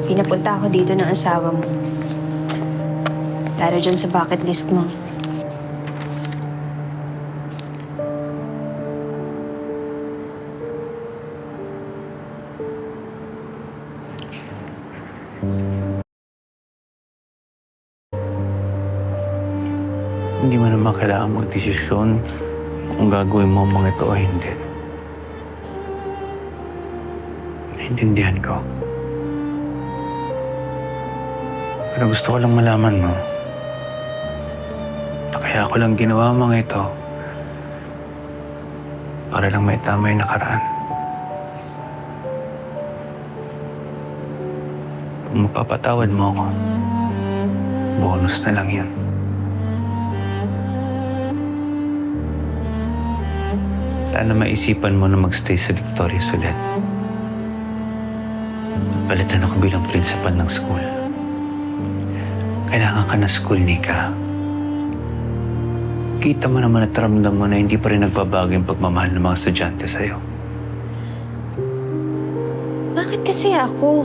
Pinapunta ako dito ng asawa mo. Laro dyan sa bucket list mo. Hindi mo naman kailangan magdesisyon kung gagawin mo ang mga ito o hindi. Naintindihan ko. Pero gusto ko lang malaman mo na kaya ako lang ginawa ang mga ito para lang may tama yung nakaraan. Kung mapapatawad mo ako, bonus na lang yun. Sana maisipan mo na magstay sa Victorious ulit. Palitan ako bilang principal ng school. Kailangan ka na school, Nika. Kita mo naman at ramdam mo na hindi pa rin nagbabago yung pagmamahal ng mga estudyante sa'yo. Bakit kasi ako?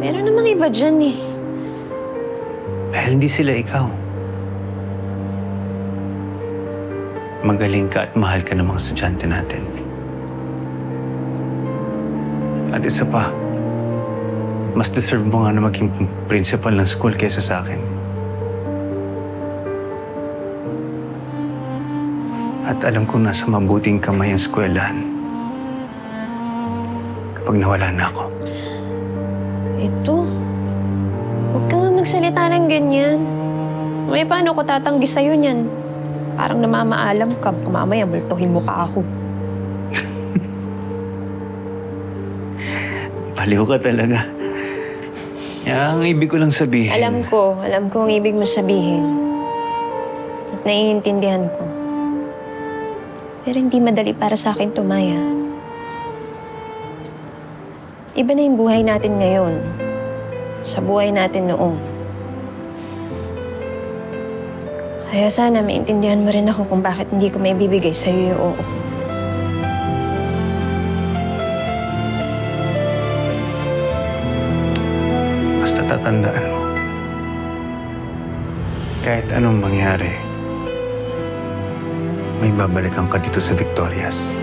Meron namang iba dyan eh. Dahil hindi sila ikaw. Magaling ka at mahal ka ng mga estudyante natin. At isa pa, mas deserve mo nga na maging principal ng school kaysa sa akin. At alam kong nasa mabuting kamay ang eskwelahan kapag nawala na ako. Ito. Huwag ka nga magsalita ng ganyan. May paano ko tatanggi sa'yo niyan? Parang namamaalam ka. Mamaya, multuhin mo pa ako. Baliw ka talaga. Ang ibig ko lang sabihin... Alam ko ang ibig mo sabihin. At naiintindihan ko. Pero hindi madali para sa akin tumaya. Iba na yung buhay natin ngayon. Sa buhay natin noong. Kaya sana maintindihan mo rin ako kung bakit hindi ko maibibigay sa'yo yung oo ko. Basta tatandaan mo. Kahit anong mangyari, may babalikan ka dito sa Victorias.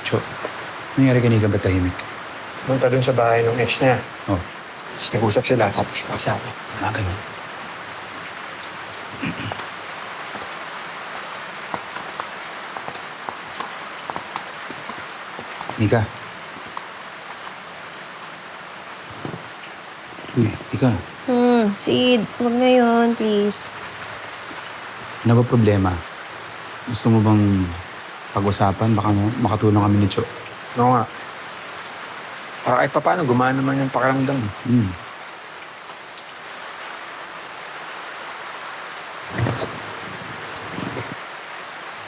Cho, nangyari kanina ba tahimik? Punta dun sa bahay ng ex niya. Oh, Tapos nag-usap sila, tapos pasabi. ganun. Nika. Uy, Nika. Sid, huwag ngayon, please. Ano ba problema? Gusto mo bang pag-usapan? Baka makatulong kami ni Cho. Oo nga. Para kahit paano, gumana naman yung pakiramdam. Hmm.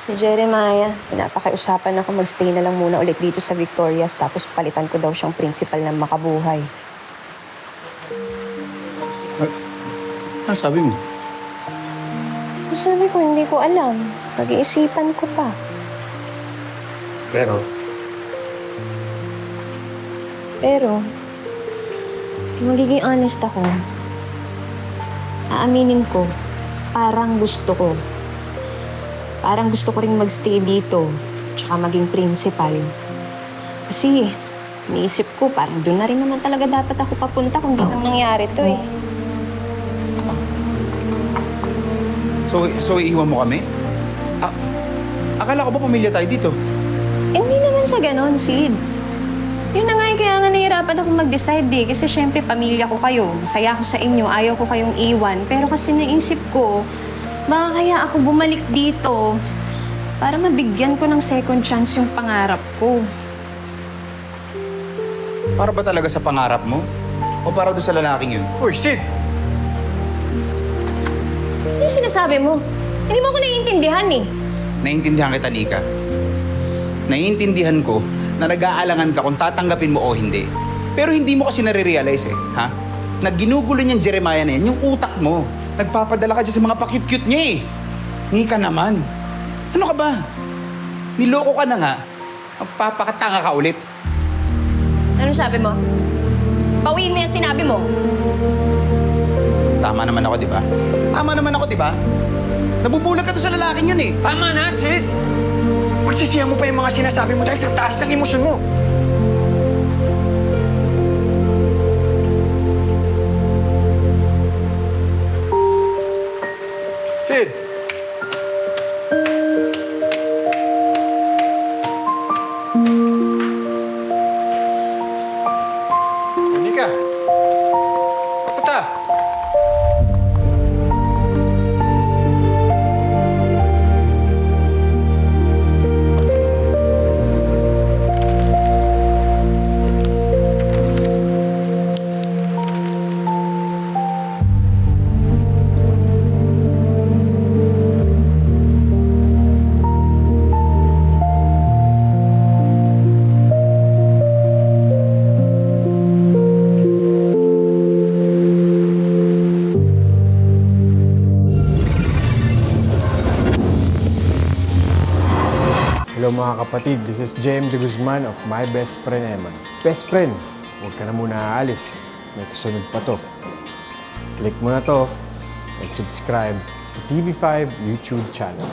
Si Jeremiah, pinapakiusapan ako magstay na lang muna ulit dito sa Victorias tapos palitan ko daw siyang principal ng Makabuhay. Ano sabi mo? Sabi ko, hindi ko alam. Pag-iisipan ko pa. Pero, Pero, magiging honest ako. Aaminin ko, parang gusto ko. Parang gusto ko rin magstay dito, tsaka maging principal. Kasi, iniisip ko, parang doon na rin naman talaga dapat ako papunta kung di nang nangyari to eh. So iiwan mo kami? Akala ko ba pamilya tayo dito? Hindi naman sa ganon, Sid. Yun na nga kaya nga nahihirapan ako mag-decide eh. Kasi syempre, pamilya ko kayo. Masaya ako sa inyo. Ayaw ko kayong iwan. Pero kasi naisip ko, baka kaya ako bumalik dito para mabigyan ko ng second chance yung pangarap ko. Para ba talaga sa pangarap mo? O para doon sa lalaking yun? Uy, Sid! Ano yung sinasabi mo? Hindi mo ako naiintindihan eh. Naiintindihan kita, Nika. Naiintindihan ko na nag-aalangan ka kung tatanggapin mo o hindi. Pero hindi mo kasi nare-realize eh, ha? Nagginugulo niyang Jeremiah na yan, yung utak mo. Nagpapadala ka dyan sa mga pa-cute-cute niya eh. Nika naman. Ano ka ba? Niloko ka na nga. Magpapakatanga ka ulit. Ano sabi mo? Bawiin mo yung sinabi mo. Tama naman ako, di ba? Tama naman ako, di ba? Nabubulag ka to sa lalaking yun eh. Tama na, Sid! Pagsisihan mo pa yung mga sinasabi mo dahil sa taas ng emosyon mo. Sid! Nika! Papunta! Hello mga kapatid, this is JM De Guzman of My Best Friend Eman. Best friend, huwag ka na muna aalis. May kasunod pa to. Click mo na to and subscribe to TV5 YouTube channel.